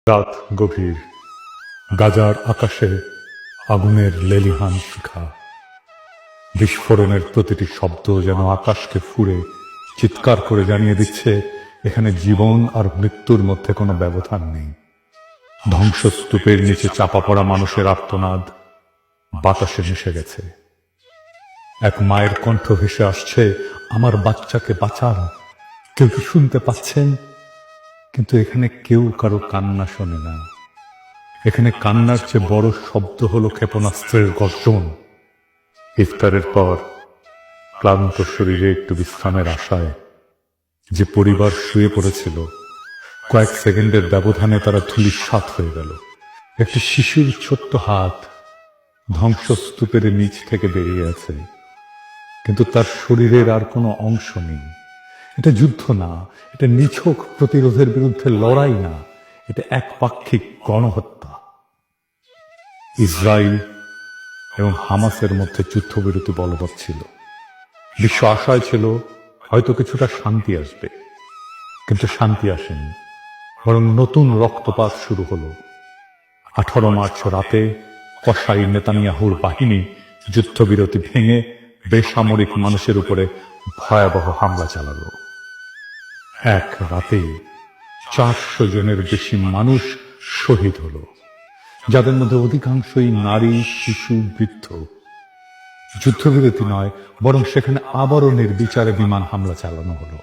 রাত গভীর, গাজার আকাশে আগুনের লেলিহান শিখা। বিস্ফোরণের প্রতিটি শব্দ যেন আকাশকে ফুঁড়ে চিৎকার করে জানিয়ে দিচ্ছে এখানে জীবন আর মৃত্যুর মধ্যে কোনো ব্যবধান নেই। ধ্বংসস্তূপের নিচে চাপা পড়া মানুষের আর্তনাদ বাতাসে মিশে গেছে। এক মায়ের কণ্ঠ ভেসে আসছে, আমার বাচ্চাকে বাঁচান। কেউ কি শুনতে পাচ্ছেন? কিন্তু এখানে কেউ কারো কান্না শোনে না। এখানে কান্নার চেয়ে বড় শব্দ হলো ক্ষেপণাস্ত্রের গর্জন। ইফতারের পর ক্লান্ত শরীরে একটু বিশ্রামের আশায় যে পরিবার শুয়ে পড়েছিল, কয়েক সেকেন্ডের ব্যবধানে তারা ধূলিসাৎ হয়ে গেল। একটি শিশুর ছোট্ট হাত ধ্বংসস্তূপের নিচ থেকে বেরিয়ে আছে, কিন্তু তার শরীরের আর কোনো অংশ নেই। এটা যুদ্ধ না, এটা নিছক প্রতিরোধের বিরুদ্ধে লড়াই না, এটা একপাক্ষিক গণহত্যা। ইসরায়েল এবং হামাসের মধ্যে যুদ্ধবিরতি বলবৎ ছিল। বিশ্ব আশায় ছিল হয়তো কিছুটা শান্তি আসবে, কিন্তু শান্তি আসেনি, বরং নতুন রক্তপাত শুরু হলো। 18 মার্চ রাতে কসাই নেতানিয়াহুর বাহিনী যুদ্ধবিরতি ভেঙে বেসামরিক মানুষের উপরে ভয়াবহ হামলা চালালো। এক রাতে 400 জনের বেশি মানুষ শহীদ হলো, যাদের মধ্যে অধিকাংশই নারী, শিশু, বৃদ্ধ। যুদ্ধবিরতি নয়, বরং সেখানে আবারও নির্বিচারে বিমান হামলা চালানো হলো।